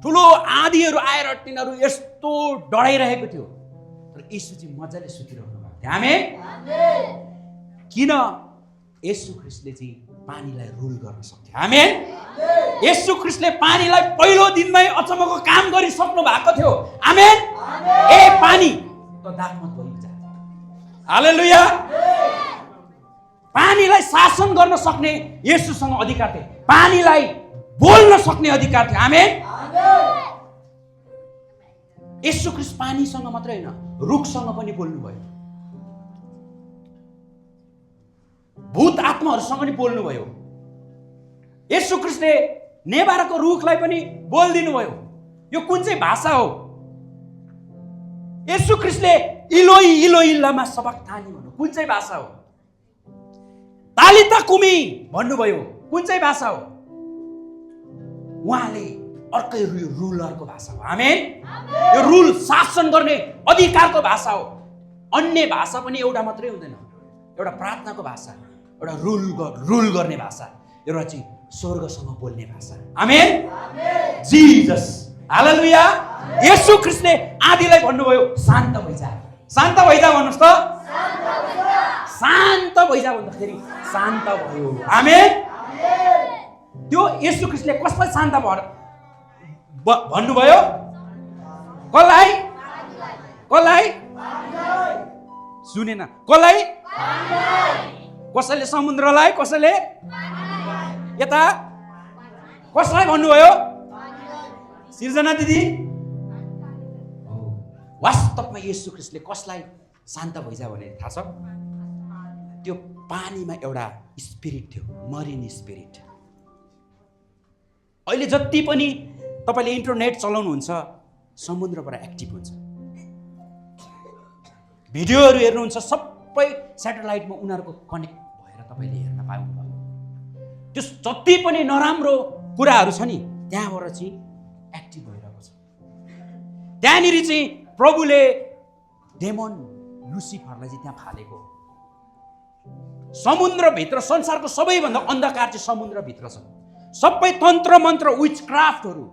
ठुलो आँधीहरू आएर तिनीहरू यस्तो डराइरहेको थियो, तर येशू चाहिँ मजाले सुतिरहनु भएको थियो। आमेन। किन? येशू ख्रीष्टले चाहिँ पानीलाई रुल गर्न सक्थ्यो। आमेन। येशू ख्रीष्टले पानीलाई पहिलो दिनमै अचम्मको काम गरिसक्नु भएको थियो। आमेन। ए पानी त दागमत भइजा। हालेलुया। पानीलाई शासन गर्न सक्ने येशूसँग अधिकार थियो, पानीलाई बोल्न सक्ने अधिकार थियो। आमेन। येशू ख्रीष्ट पानीसँग मात्रै होइन, रुखसँग पनि बोल्नुभयो, भूत आत्माहरूसँग पनि बोल्नुभयो। येशू ख्रीष्टले नेभाराको रुखलाई पनि बोलिदिनु भयो। यो कुन चाहिँ भाषा हो? येशू ख्रीष्टले इलोई इलोई लमा सबक्तानी भन्नु कुन चाहिँ भाषा हो? तालिता कुमी भन्नुभयो, कुन चाहिँ भाषा हो? उहाँले अर्कै रुलरको भाषा हो। आमेन। यो रुल शासन गर्ने अधिकारको भाषा हो। अन्य भाषा पनि एउटा मात्रै हुँदैन, एउटा प्रार्थनाको भाषा, एउटा रुल गर्ने भाषा, एउटा चाहिँ स्वर्गसँग बोल्ने भाषा। आमेन। जिजस। हालेलुया। येशू ख्रीष्टले आँधीलाई भन्नुभयो, शान्त भइजा, शान्त भइजा भन्नुहोस् त। शान्त भइजा भन्दाखेरि शान्त भयो। आमेन। त्यो येशू ख्रीष्टले कसलाई शान्त भन्नुभयो? कसलाई? कसलाई? सुनेन? कसलाई? कसैले समुद्रलाई, कसैले यता कसलाई भन्नुभयो? सिर्जना दिदी, वास्तवमा येशू ख्रीष्टले कसलाई शान्त भइजा भने थाहा छ? त्यो पानीमा एउटा स्पिरिट थियो, मरिन स्पिरिट। अहिले जति पनि तपाईँले इन्टरनेट चलाउनुहुन्छ समुद्रबाट एक्टिभ हुन्छ, भिडियोहरू हेर्नुहुन्छ, सबै सेटेलाइटमा उनीहरूको कनेक्ट भएर तपाईँले हेर्न पाउनुभयो। त्यो जति पनि नराम्रो कुराहरू छ नि त्यहाँबाट चाहिँ एक्टिभ भइरहेको छ। त्यहाँनिर चाहिँ प्रभुले डेमन लुसिफरलाई चाहिँ त्यहाँ फालेको। समुद्रभित्र संसारको सबैभन्दा अन्धकार चाहिँ समुद्रभित्र छ। सबै तन्त्र मन्त्र, विच क्राफ्टहरू,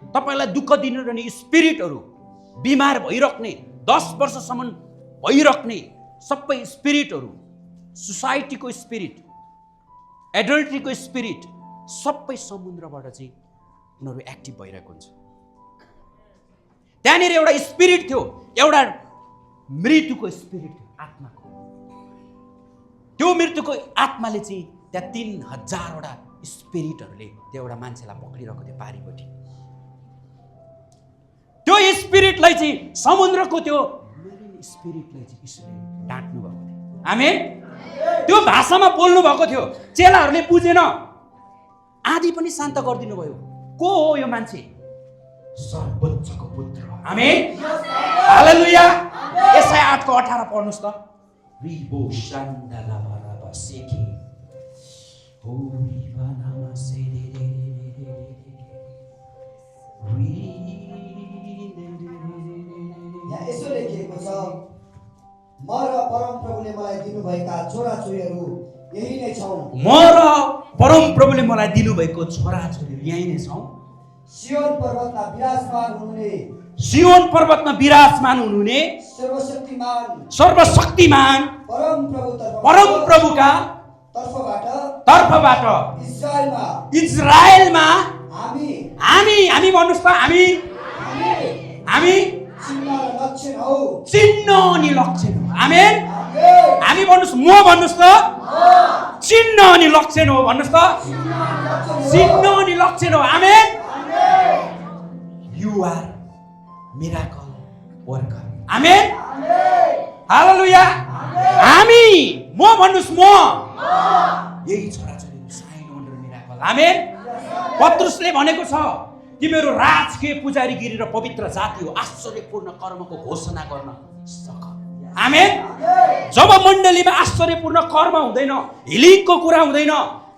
तपाईँलाई दुःख दिनुपर्ने स्पिरिटहरू, बिमार भइराख्ने, 10 वर्षसम्म भइराख्ने सबै स्पिरिटहरू, सोसाइटीको स्पिरिट, एडल्ट्रीको स्पिरिट, सबै समुद्रबाट चाहिँ उनीहरू एक्टिभ भइरहेको हुन्छ। त्यहाँनिर एउटा स्पिरिट थियो, एउटा मृत्युको स्पिरिट थियो, आत्माको। त्यो मृत्युको आत्माले चाहिँ त्यहाँ 3000वटा स्पिरिटहरूले त्यो एउटा मान्छेलाई पक्रिरहेको थियो पारिपट्टि। त्यो स्पिरिटलाई चाहिँ समुद्रको त्यो स्पिरिटलाई चाहिँ यसले डाँट्नु भएको थियो। आमेन। त्यो भाषामा बोल्नु भएको थियो, चेलाहरूले बुझेन। आदि पनि शान्त गरिदिनु भयो। को हो यो मान्छे? सर्वोच्चको पुत्र। आमेन, हालेलुया। यसाया 8:18 पढ्नुस् त। रिबो शान्दाला बराबा सेके हो रिबा नामा सेरे रे यहाँ यसो लेखिएको छ, म र परमप्रभुले मलाई दिनुभएका छोराछोरीहरू यही नै छौँ। म र परमप्रभुले मलाई दिनुभएको छोराछोरीहरू यही नै छौँ। सियोन पर्वतमा विराजमान हुनुहुने, सियोन पर्वतमा विराजमान हुनुहुने सर्वशक्तिमान परमप्रभुका तर्फबाट इजरायलमा हामी भन्नुस् त, हामी चिन्ह अनि लक्षण हो। आमेन। हामी भन्नुस्, म भन्नुस् त, चिन्ह अनि लक्षण हो भन्नुस् त, चिन्ह अनि लक्षण हो। आमेन। You are miracle worker. Amen. हालेलुया। हामी, म भन्नुस्, म यही छोराछोरीहरू साइन वन्डर मिराकल। आमेन। पत्रुसले भनेको छ, तिमीहरू राजकीय पुजारीगिरी र पवित्र जाति हो, आश्चर्यपूर्ण कर्मको घोषणा गर्न सक। आमेन। जब मण्डलीमा आश्चर्यपूर्ण कर्म हुँदैन, हिलिङको कुरा हुँदैन,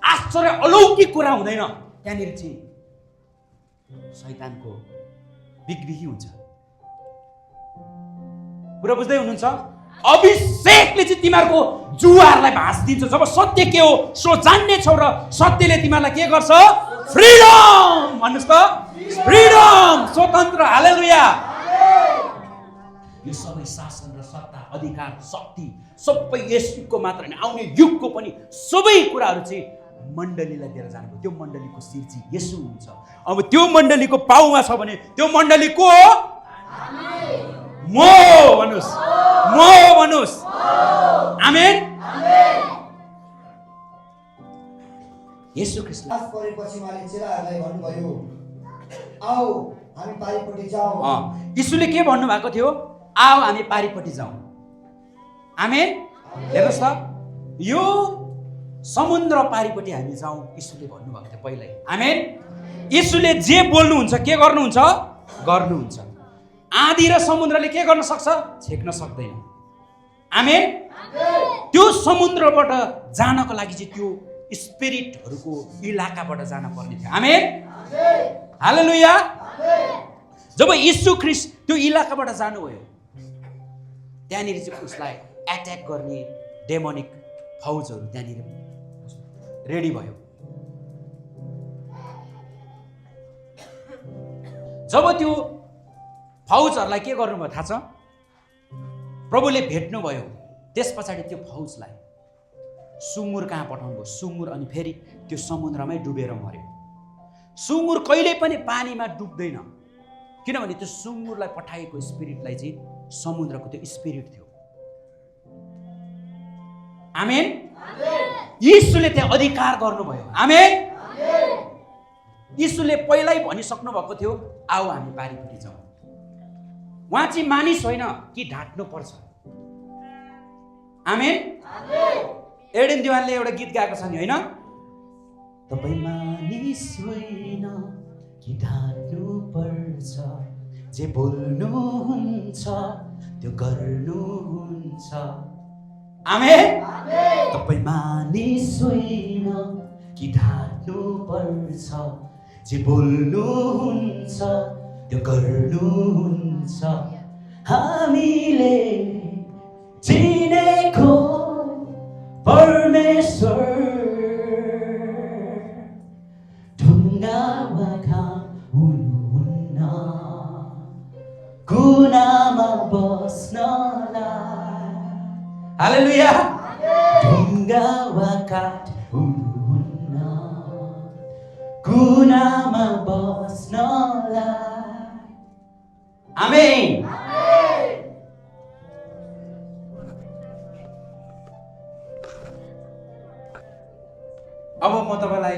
आश्चर्य अलौकिक कुरा हुँदैन, त्यहाँनिर चाहिँ शैतानको बिगबिगी हुन्छ। कुरा बुझ्दै हुनुहुन्छ? अभिषेकले चाहिँ तिमीहरूको जुवाहरूलाई भाँचिदिन्छ। जब सत्य के हो सो जान्ने छौ र सत्यले तिमीहरूलाई के गर्छ? फ्रिडम भन्नुस् त, फ्रिडम, स्वतन्त्र। हालेलुया। यो सबै शासन र सत्ता, अधिकार, शक्ति सबै यसुको मात्र होइन, आउने युगको पनि सबै कुराहरू चाहिँ मण्डलीलाई दिएर जानुभयो। त्यो मण्डलीको शिर चाहिँ येशू हुन्छ। अब त्यो मण्डलीको पाउमा छ भने त्यो मण्डली को हो? म भन्नुस्, म भन्नुस्। आमेन। येशू ख्रीष्ट परेपछि उहाँले चेलाहरूलाई भन्नुभयो, आओ हामी पारिपट्टि जाउँ। यीशुले के भन्नु भएको थियो? आओ हामी पारिपट्टि जाउँ। आमेन। हेर्नुहोस् त, यो समुद्र पारिपट्टि हामी जाउँ यीशुले भन्नुभएको थियो पहिल्यै। आमेन। यीशुले जे बोल्नुहुन्छ के गर्नुहुन्छ? गर्नुहुन्छ। आँधी र समुद्रले के गर्न सक्छ? छेक्न सक्दैन। आमेन। त्यो समुद्रबाट जानको लागि चाहिँ त्यो स्पिरिटहरूको इलाकाबाट जान पर्ने थियो। आमेन। हालेलुया। जब यीशु ख्रीष्ट त्यो इलाकाबाट जानुभयो, त्यहाँनिर चाहिँ उसलाई एट्याक गर्ने डेमोनिक फौजहरू त्यहाँनिर रेडी भयो। जब त्यो फौजहरूलाई के गर्नुभयो थाहा छ? प्रभुले भेट्नुभयो। त्यस पछाडि त्यो फौजलाई सुँगुर कहाँ पठाउनुभयो? सुँगुर, अनि फेरि त्यो समुद्रमै डुबेर मर्यो। सुँगुर कहिले पनि पानीमा डुब्दैन, किनभने त्यो सुँगुरलाई पठाएको स्पिरिटलाई चाहिँ समुद्रको त्यो स्पिरिट थियो। आमेन। यीशुले त्यहाँ अधिकार गर्नुभयो। आमेन। यीशुले पहिल्यै भनिसक्नु भएको थियो, आओ हामी पारिपट्टि जाउँ। उहाँ चाहिँ मानिस होइन कि ढाँट्नु पर्छ। आमेन। एडेन दिवानले एउटा गीत गाएको छ नि, होइन? तपाईँ मानिस होइन कि ढाँट्नु पर्छ, जे बोल्नुहुन्छ त्यो गर्नुहुन्छ। आमेन। तपाईँ मानिस होइन कि ढाँट्नु पर्छ, जे बोल्नुहुन्छ त्यो गर्नुहुन्छ। हामीले चिनेको परमेश्वर ढुङ्गा वा घाम हुनुहुन्न, कुनामा बस्नलाई। हालेलुया। ढुङ्गा वा काठ हुनुहुन्न, कुनामा बस्नलाई। आमेन। अब म तपाईलाई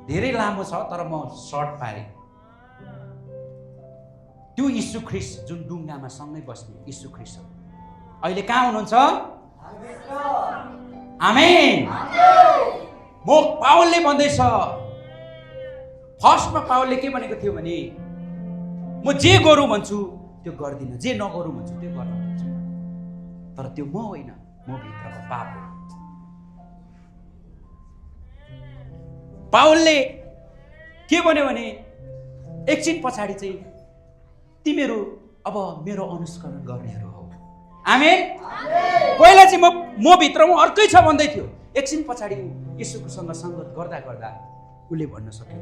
धेरै लामो छ तर म सर्ट पारे। त्यो यीशु ख्रीष्ट जुन डुङ्गामा सँगै बस्ने यीशु ख्रीष्ट अहिले कहाँ हुनुहुन्छ? आमेन। पावलले भन्दैछ, फर्स्टमा पावलले के भनेको थियो भने म जे गरौँ भन्छु त्यो गर्दिनँ, जे नगरौँ भन्छु त्यो गर्न भन्छु, तर त्यो म होइन, म भित्रको पाप हो। पावलले के भन्यो भने एकछिन पछाडि चाहिँ तिमीहरू अब मेरो अनुसरण गर्नेहरू हो। आमेन। पहिला चाहिँ म भित्रमा अर्कै छ भन्दै थियो, एकछिन पछाडि येशूसँग सङ्गत गर्दा गर्दा उसले भन्न सक्यो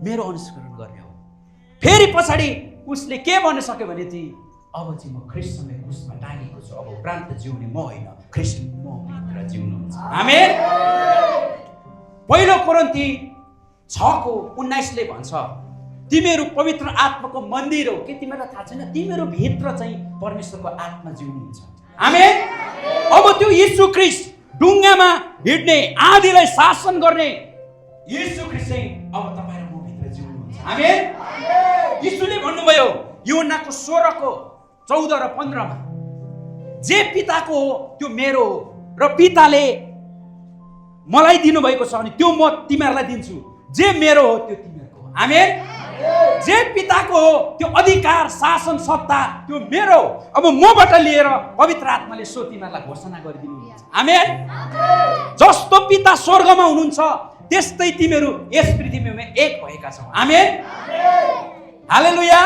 मेरो अनुसरण गर्ने हो। फेरि पछाडि उसले के भन्न सक्यो भने चाहिँ अब चाहिँ म ख्रिस्टसँग क्रुसमा टाँगेको छु, अब उपरान्त जिउने म होइन, ख्रिस्ट म भित्र जिउनुहुन्छ। आमेन। पहिलो कोरिन्थी 6:19 भन्छ तिमीहरू पवित्र आत्माको मन्दिर हो। के तिमीहरूलाई थाहा छैन? तिमीहरू भित्र चाहिँ परमेश्वरको आत्मा जिउनुहुन्छ। आमेन। अब त्यो येशू ख्रिस्ट ढुङ्गामा हिँड्ने, आँधीलाई शासन गर्ने येशू ख्रिस्ट चाहिँ अब तपाईँ र म भित्र जिउनुहुन्छ। आमेन। येशूले भन्नुभयो यूहन्नाको 16:14 र 15 जे पिताको हो त्यो मेरो हो र पिताले मलाई दिनुभएको छ अनि त्यो म तिमीहरूलाई दिन्छु, जे मेरो हो त्यो तिमीहरूको हो। आमेन। जे पिताको हो त्यो अधिकार, शासन, सत्ता त्यो मेरो हो। अब मबाट लिएर पवित्र आत्माले सो तिमीहरूलाई घोषणा गरिदिनुहुन्छ। आमेन। जस्तो पिता स्वर्गमा हुनुहुन्छ त्यस्तै तिमीहरू यस पृथ्वीमा एक भएका छौ। आमेन। हालेलुया।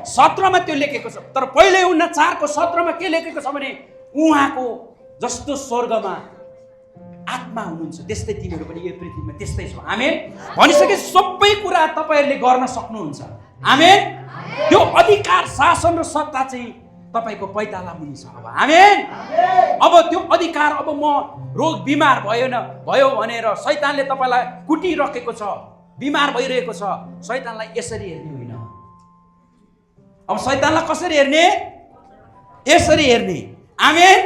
17 त्यो लेखेको छ। तर पहिले यूहन्ना 4:17 के लेखेको छ भने उहाँको जस्तो स्वर्गमा आत्मा हुनुहुन्छ त्यस्तै तिमीहरू पनि यो पृथ्वीमा त्यस्तै छौ। आमेन। भनिसके सबै कुरा तपाईँहरूले गर्न सक्नुहुन्छ। आमेन। त्यो अधिकार, शासन र सत्ता चाहिँ तपाईँको पैताला मुनि छ। अब आमेन। अब त्यो अधिकार, अब म रोग बिमार भयो भनेर शैतानले तपाईँलाई कुटिराखेको छ, बिमार भइरहेको छ, शैतानलाई यसरी हेर्ने होइन। अब शैतानलाई कसरी हेर्ने? यसरी हेर्ने। आमेन।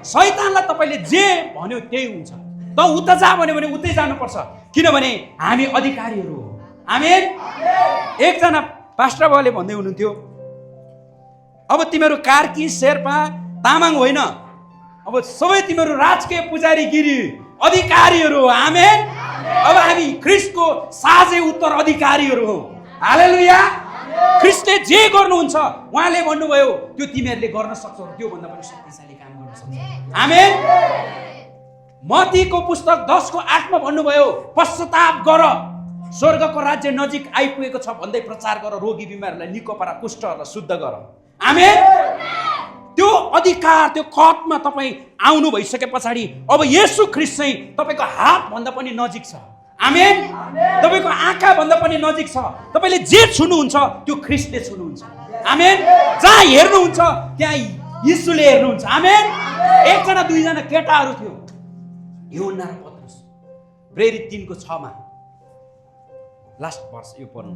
शैतानलाई तपाईँले जे भन्यो त्यही हुन्छ। त उता जा भन्यो भने उतै जानुपर्छ, किनभने हामी अधिकारीहरू हो। आमेन। एकजना पास्टर बाबुले भन्दै हुनुहुन्थ्यो अब तिमीहरू कार्की, शेर्पा, तामाङ होइन, अब सबै तिमीहरू राजकीय पुजारीगिरी अधिकारीहरू हो। आमेन। अब हामी ख्रिस्टको साझै उत्तराधिकारीहरू हो। हालेलुया। ख्रिस्टले जे गर्नुहुन्छ उहाँले भन्नुभयो त्यो तिमीहरूले गर्न सक्छौ, त्योभन्दा पनि शक्तिशाली काम गर्न सक्छौ। आमेन। मत्तीको पुस्तक 10:8 भन्नुभयो पश्चाताप गर, स्वर्गको राज्य नजिक आइपुगेको छ भन्दै प्रचार गर, रोगी बिमारहरूलाई निको पार, कुष्ठहरूलाई शुद्ध गर। आमेन। त्यो अधिकार, त्यो कदमा तपाईँ आउनु भइसके पछाडि अब येशू ख्रिस्ट चाहिँ तपाईँको हातभन्दा पनि नजिक छ। आमेन। तपाईँको आँखा भन्दा पनि नजिक छ। तपाईँले जे छुनुहुन्छ त्यो ख्रिस्टले छुनुहुन्छ। आमेन। जहाँ हेर्नुहुन्छ त्यहाँ येशूले हेर्नुहुन्छ। आमेन। एकजना दुईजना केटाहरू थियो, यूहन्ना र पत्रुस। प्रेरित 3:6 लास्ट वर्ष यो पढ्नु।